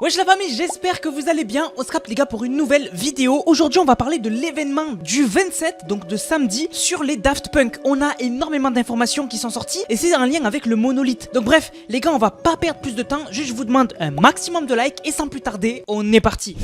Wesh la famille, j'espère que vous allez bien. On se capte les gars pour une nouvelle vidéo. Aujourd'hui on va parler de l'événement du 27, donc de samedi, sur les Daft Punk. On a énormément d'informations qui sont sorties et c'est en lien avec le monolithe. Donc bref les gars, on va pas perdre plus de temps. Juste je vous demande un maximum de likes et sans plus tarder, on est parti.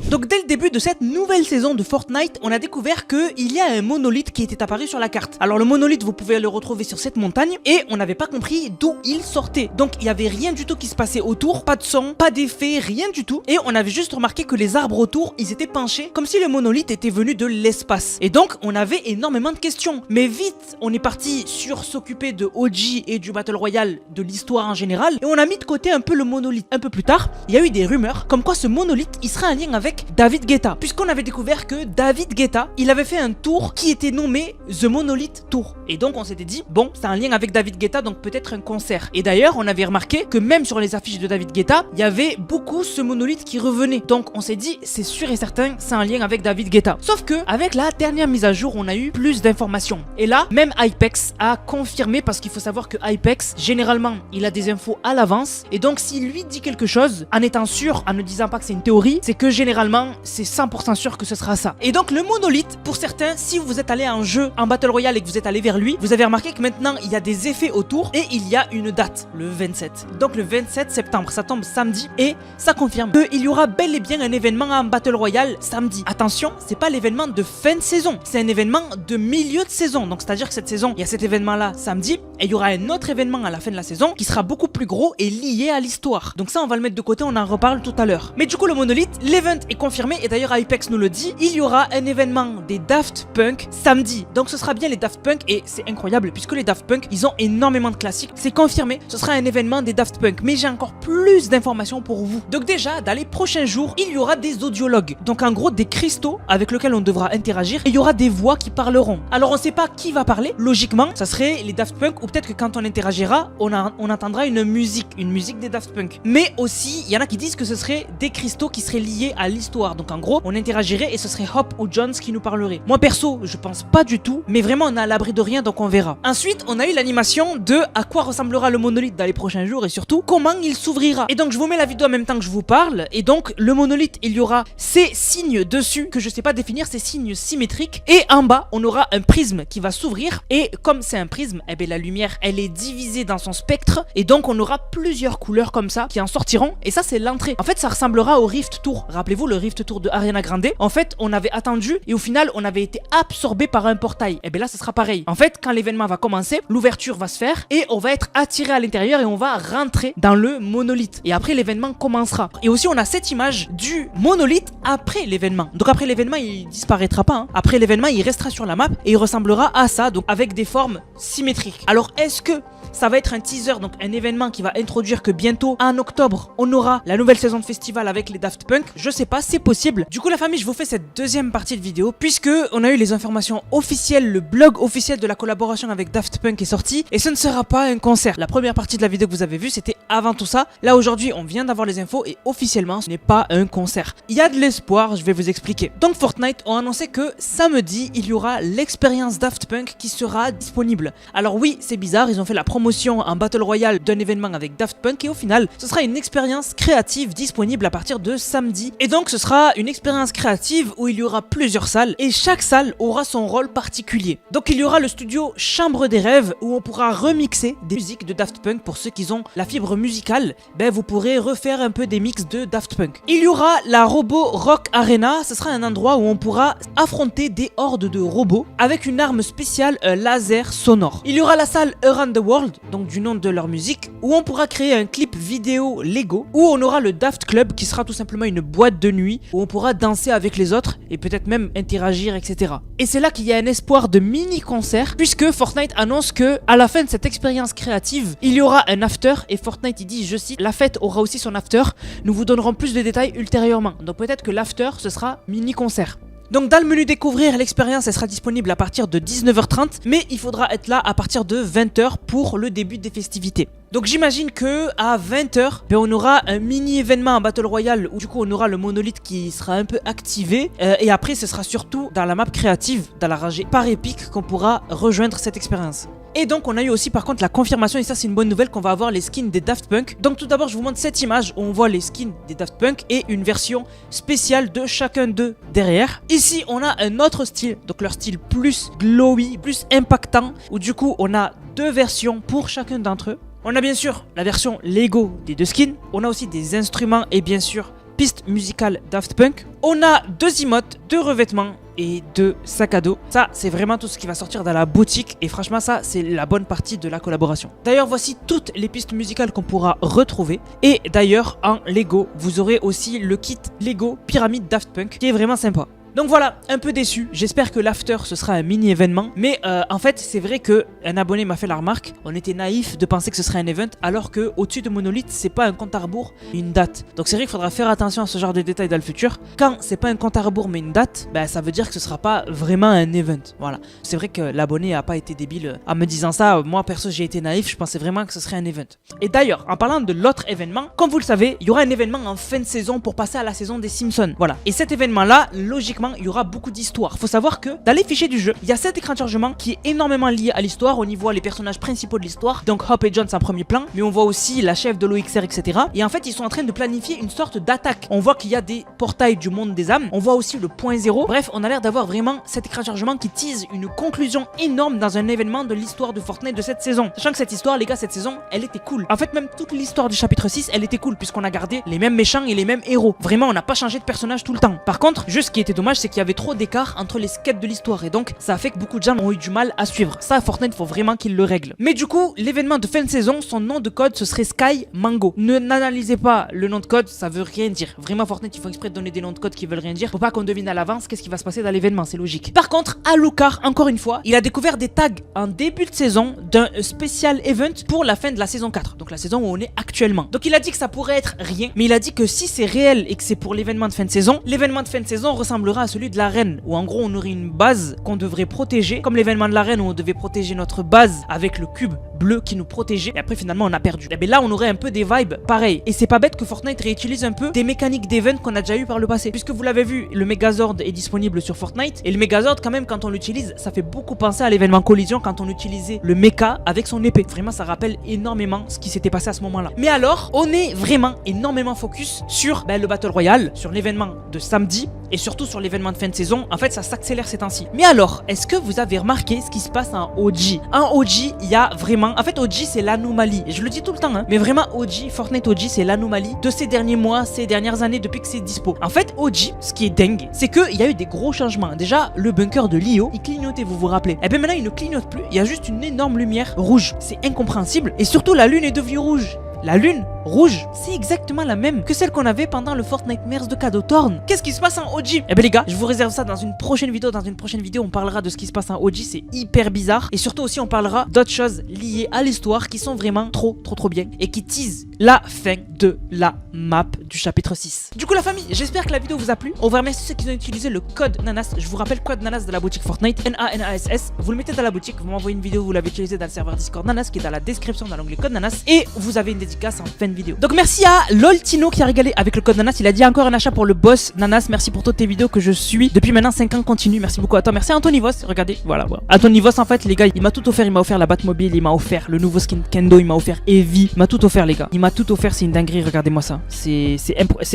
Donc dès le début de cette nouvelle saison de Fortnite, on a découvert qu'il y a un monolithe qui était apparu sur la carte. Alors le monolithe, vous pouvez le retrouver sur cette montagne et on n'avait pas compris d'où il sortait. Donc il n'y avait rien du tout qui se passait autour, pas de son, pas d'effet, rien du tout. Et on avait juste remarqué que les arbres autour, ils étaient penchés comme si le monolithe était venu de l'espace. Et donc on avait énormément de questions. Mais vite, on est parti sur s'occuper de OG et du Battle Royale, de l'histoire en général. Et on a mis de côté un peu le monolithe. Un peu plus tard, il y a eu des rumeurs comme quoi ce monolithe, il serait en lien avec David Guetta, puisqu'on avait découvert que David Guetta, il avait fait un tour qui était nommé The Monolith Tour. Et donc on s'était dit, bon, c'est un lien avec David Guetta, donc peut-être un concert. Et d'ailleurs, on avait remarqué que même sur les affiches de David Guetta, il y avait beaucoup ce monolithe qui revenait. Donc on s'est dit, c'est sûr et certain, c'est un lien avec David Guetta. Sauf que, avec la dernière mise à jour, on a eu plus d'informations. Et là, même Hypex a confirmé, parce qu'il faut savoir que Hypex, généralement, il a des infos à l'avance. Et donc s'il lui dit quelque chose, en étant sûr, en ne disant pas que c'est une théorie, c'est que généralement, c'est 100% sûr que ce sera ça. Et donc le monolithe, pour certains, si vous êtes allé en jeu, en Battle Royale et que vous êtes allé vers lui, vous avez remarqué que maintenant il y a des effets autour et il y a une date, le 27. Donc le 27 septembre, ça tombe samedi et ça confirme qu'il y aura bel et bien un événement en Battle Royale samedi. Attention, c'est pas l'événement de fin de saison, c'est un événement de milieu de saison. Donc c'est à dire que cette saison, il y a cet événement là samedi et il y aura un autre événement à la fin de la saison qui sera beaucoup plus gros et lié à l'histoire. Donc ça on va le mettre de côté, on en reparle tout à l'heure. Mais du coup le monolithe, l'event est confirmé. Et d'ailleurs Hypex nous le dit, il y aura un événement des Daft Punk samedi. Donc ce sera bien les Daft Punk et c'est incroyable puisque les Daft Punk, ils ont énormément de classiques. C'est confirmé, ce sera un événement des Daft Punk. Mais j'ai encore plus d'informations pour vous. Donc déjà, dans les prochains jours, il y aura des audiologues. Donc en gros des cristaux avec lesquels on devra interagir et il y aura des voix qui parleront. Alors on sait pas qui va parler, logiquement ça serait les Daft Punk ou peut-être que quand on interagira, on entendra une musique des Daft Punk. Mais aussi, il y en a qui disent que ce serait des cristaux qui seraient liés à l'histoire. Donc en gros, on interagirait et ce serait Hop ou Jones qui nous parlerait. Moi perso, je pense pas du tout, mais vraiment on est à l'abri de rien, donc on verra. Ensuite, on a eu l'animation de à quoi ressemblera le monolithe dans les prochains jours et surtout comment il s'ouvrira. Et donc je vous mets la vidéo en même temps que je vous parle. Et donc le monolithe, il y aura ces signes dessus que je sais pas définir, ces signes symétriques. Et en bas, on aura un prisme qui va s'ouvrir. Et comme c'est un prisme, eh bien la lumière, elle est divisée dans son spectre. Et donc on aura plusieurs couleurs comme ça qui en sortiront. Et ça c'est l'entrée. En fait, ça ressemblera au Rift Tour. Rappelez-vous le Rift Tour de Ariana Grande. En fait, on avait attendu et au final, on avait été absorbé par un portail. Et bien là, ça sera pareil. En fait, quand l'événement va commencer, l'ouverture va se faire et on va être attiré à l'intérieur et on va rentrer dans le monolithe. Et après, l'événement commencera. Et aussi, on a cette image du monolithe après l'événement. Donc après l'événement, il disparaîtra pas. Après l'événement, il restera sur la map et il ressemblera à ça, donc avec des formes symétriques. Alors, est-ce que ça va être un teaser, donc un événement qui va introduire que bientôt, en octobre, on aura la nouvelle saison de festival avec les Daft Punk? Je sais pas, c'est possible. Du coup, la famille, je vous fais cette deuxième partie de vidéo puisque on a eu les informations officielles, le blog officiel de la collaboration avec Daft Punk est sorti et ce ne sera pas un concert. La première partie de la vidéo que vous avez vue, c'était avant tout ça. Là, aujourd'hui, on vient d'avoir les infos et officiellement, ce n'est pas un concert. Il y a de l'espoir, je vais vous expliquer. Donc, Fortnite ont annoncé que samedi, il y aura l'expérience Daft Punk qui sera disponible. Alors oui, c'est bizarre, ils ont fait la promotion en Battle Royale d'un événement avec Daft Punk et au final, ce sera une expérience créative disponible à partir de samedi. Et donc, ce sera une expérience créative où il y aura plusieurs salles et chaque salle aura son rôle particulier. Donc, il y aura le studio Chambre des Rêves où on pourra remixer des musiques de Daft Punk. Pour ceux qui ont la fibre musicale, ben vous pourrez refaire un peu des mix de Daft Punk. Il y aura la Robo Rock Arena, ce sera un endroit où on pourra affronter des hordes de robots avec une arme spéciale, un laser sonore. Il y aura la salle Around the World, donc du nom de leur musique, où on pourra créer un clip vidéo Lego, où on aura le Daft Club qui sera tout simplement une boîte de nuit où on pourra danser avec les autres et peut-être même interagir, etc. Et c'est là qu'il y a un espoir de mini-concert puisque Fortnite annonce que à la fin de cette expérience créative, il y aura un after et Fortnite il dit, je cite, la fête aura aussi son after, nous vous donnerons plus de détails ultérieurement. Donc peut-être que l'after ce sera mini-concert. Donc dans le menu découvrir, l'expérience elle sera disponible à partir de 19h30, mais il faudra être là à partir de 20h pour le début des festivités. Donc j'imagine que à 20h, on aura un mini événement en Battle Royale où du coup on aura le monolithe qui sera un peu activé et après ce sera surtout dans la map créative, dans la rangée par épique qu'on pourra rejoindre cette expérience. Et donc on a eu aussi par contre la confirmation, et ça c'est une bonne nouvelle, qu'on va avoir les skins des Daft Punk. Donc tout d'abord je vous montre cette image où on voit les skins des Daft Punk et une version spéciale de chacun d'eux derrière. Ici on a un autre style, donc leur style plus glowy, plus impactant, où du coup on a deux versions pour chacun d'entre eux. On a bien sûr la version Lego des deux skins, on a aussi des instruments et bien sûr piste musicale Daft Punk. On a deux emotes, deux revêtements et deux sacs à dos. Ça c'est vraiment tout ce qui va sortir dans la boutique et franchement ça c'est la bonne partie de la collaboration. D'ailleurs voici toutes les pistes musicales qu'on pourra retrouver, et d'ailleurs en Lego vous aurez aussi le kit Lego Pyramide Daft Punk qui est vraiment sympa. Donc voilà, un peu déçu, j'espère que l'after ce sera un mini événement, mais en fait c'est vrai que un abonné m'a fait la remarque, on était naïf de penser que ce serait un event alors que au-dessus de Monolith c'est pas un compte à rebours mais une date. Donc c'est vrai qu'il faudra faire attention à ce genre de détails dans le futur. Quand c'est pas un compte à rebours mais une date, bah ça veut dire que ce sera pas vraiment un event. Voilà, c'est vrai que l'abonné a pas été débile en me disant ça, moi perso j'ai été naïf, je pensais vraiment que ce serait un event. Et d'ailleurs en parlant de l'autre événement, comme vous le savez, il y aura un événement en fin de saison pour passer à la saison des Simpsons. Voilà, et cet événement là, logiquement il y aura beaucoup d'histoires. Faut savoir que dans les fichiers du jeu, il y a cet écran de chargement qui est énormément lié à l'histoire. On y voit les personnages principaux de l'histoire, donc Hop et John en premier plan, mais on voit aussi la chef de l'OXR, etc. Et en fait, ils sont en train de planifier une sorte d'attaque. On voit qu'il y a des portails du monde des âmes, on voit aussi le point zéro. Bref, on a l'air d'avoir vraiment cet écran de chargement qui tease une conclusion énorme dans un événement de l'histoire de Fortnite de cette saison. Sachant que cette histoire, les gars, cette saison, elle était cool. En fait, même toute l'histoire du chapitre 6, elle était cool, puisqu'on a gardé les mêmes méchants et les mêmes héros. Vraiment, on n'a pas changé de personnage tout le temps. Par contre, juste ce qui était dommage, c'est qu'il y avait trop d'écart entre les skates de l'histoire, et donc ça a fait que beaucoup de gens ont eu du mal à suivre. Ça, Fortnite, faut vraiment qu'ils le règlent. Mais du coup, l'événement de fin de saison, son nom de code, ce serait Sky Mango. Ne n'analysez pas le nom de code, ça veut rien dire. Vraiment, Fortnite, ils font exprès de donner des noms de code qui veulent rien dire. Faut pas qu'on devine à l'avance qu'est-ce qui va se passer dans l'événement, c'est logique. Par contre, Alucard, encore une fois, il a découvert des tags en début de saison d'un spécial event pour la fin de la saison 4. Donc la saison où on est actuellement. Donc il a dit que ça pourrait être rien, mais il a dit que si c'est réel et que c'est pour l'événement de fin de saison, l'événement de fin de saison ressemblera à celui de l'arène, où en gros on aurait une base qu'on devrait protéger, comme l'événement de l'arène où on devait protéger notre base avec le cube bleu qui nous protégeait, et après finalement on a perdu. Et bien là on aurait un peu des vibes pareil, et c'est pas bête que Fortnite réutilise un peu des mécaniques d'event qu'on a déjà eu par le passé, puisque vous l'avez vu, le Megazord est disponible sur Fortnite, et le Megazord quand même quand on l'utilise, ça fait beaucoup penser à l'événement Collision quand on utilisait le mecha avec son épée. Vraiment ça rappelle énormément ce qui s'était passé à ce moment là. Mais alors on est vraiment énormément focus sur le Battle Royale, sur l'événement de samedi, et surtout sur l'événement de fin de saison. En fait ça s'accélère ces temps-ci. Mais alors, est-ce que vous avez remarqué ce qui se passe en OG? En OG, il y a vraiment... En fait, OG, c'est l'anomalie. Et je le dis tout le temps, hein. Mais vraiment, OG, Fortnite OG, c'est l'anomalie de ces derniers mois, ces dernières années, depuis que c'est dispo. En fait, OG, ce qui est dingue, c'est qu'il y a eu des gros changements. Déjà, le bunker de Lio, il clignotait, vous vous rappelez. Et bien maintenant, il ne clignote plus. Il y a juste une énorme lumière rouge. C'est incompréhensible. Et surtout, la lune est devenue rouge. La lune rouge, c'est exactement la même que celle qu'on avait pendant le Fortnite Mers de Cadeau Thorn. Qu'est-ce qui se passe en OG? Eh ben les gars, je vous réserve ça dans une prochaine vidéo. Dans une prochaine vidéo, on parlera de ce qui se passe en OG, c'est hyper bizarre. Et surtout aussi, on parlera d'autres choses liées à l'histoire qui sont vraiment trop bien et qui teasent la fin de la map du chapitre 6. Du coup la famille, j'espère que la vidéo vous a plu. On va remercier ceux qui ont utilisé le code Nanas. Je vous rappelle, code Nanas de la boutique Fortnite, N-A-N-A-S-S. Vous le mettez dans la boutique, vous m'envoyez une vidéo, vous l'avez utilisé dans le serveur Discord Nanas qui est dans la description dans l'onglet code Nanas, et vous avez une dédicace en fin de vidéo. Donc merci à Loltino qui a régalé avec le code Nanas. Il a dit encore un achat pour le boss Nanas. Merci pour toutes tes vidéos que je suis depuis maintenant 5 ans continue. Merci beaucoup à toi. Merci à Anthony Voss. Regardez, voilà. Anthony Voss, en fait les gars, il m'a tout offert. Il m'a offert la Batmobile, il m'a offert le nouveau skin Kendo, il m'a offert Eevee, il m'a tout offert les gars. Il m'a tout offert, c'est une dinguerie, regardez-moi ça. C'est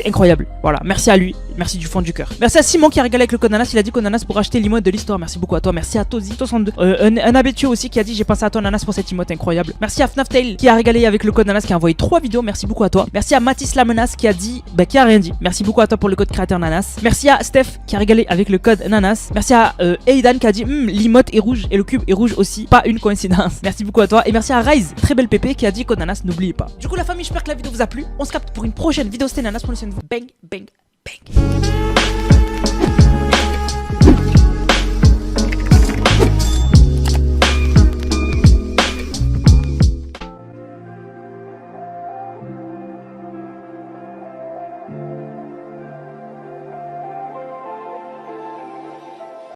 incroyable. Voilà, merci à lui, merci du fond du cœur. Merci à Simon qui a régalé avec le code Nanas. Il a dit code Nanas pour acheter l'emote de l'histoire. Merci beaucoup à toi. Merci à Tozi62, un habitué aussi qui a dit j'ai pensé à toi Nanas pour cette emote incroyable. Merci à FNAFtail qui a régalé avec le code Nanas, qui a envoyé 3 vidéos. Merci beaucoup à toi. Merci à Mathis la menace qui a dit qui a rien dit. Merci beaucoup à toi pour le code créateur Nanas. Merci à Steph qui a régalé avec le code Nanas. Merci à Aidan qui a dit l'emote est rouge et le cube est rouge aussi, pas une coïncidence. Merci beaucoup à toi. Et merci à Rise, très belle pépé, qui a dit code Nanas, n'oubliez pas. Du coup la famille, j'espère que la vidéo vous a plu. On se capte pour une prochaine vidéo. C'était Nanas, prenez soin de vous. Bang bang bang.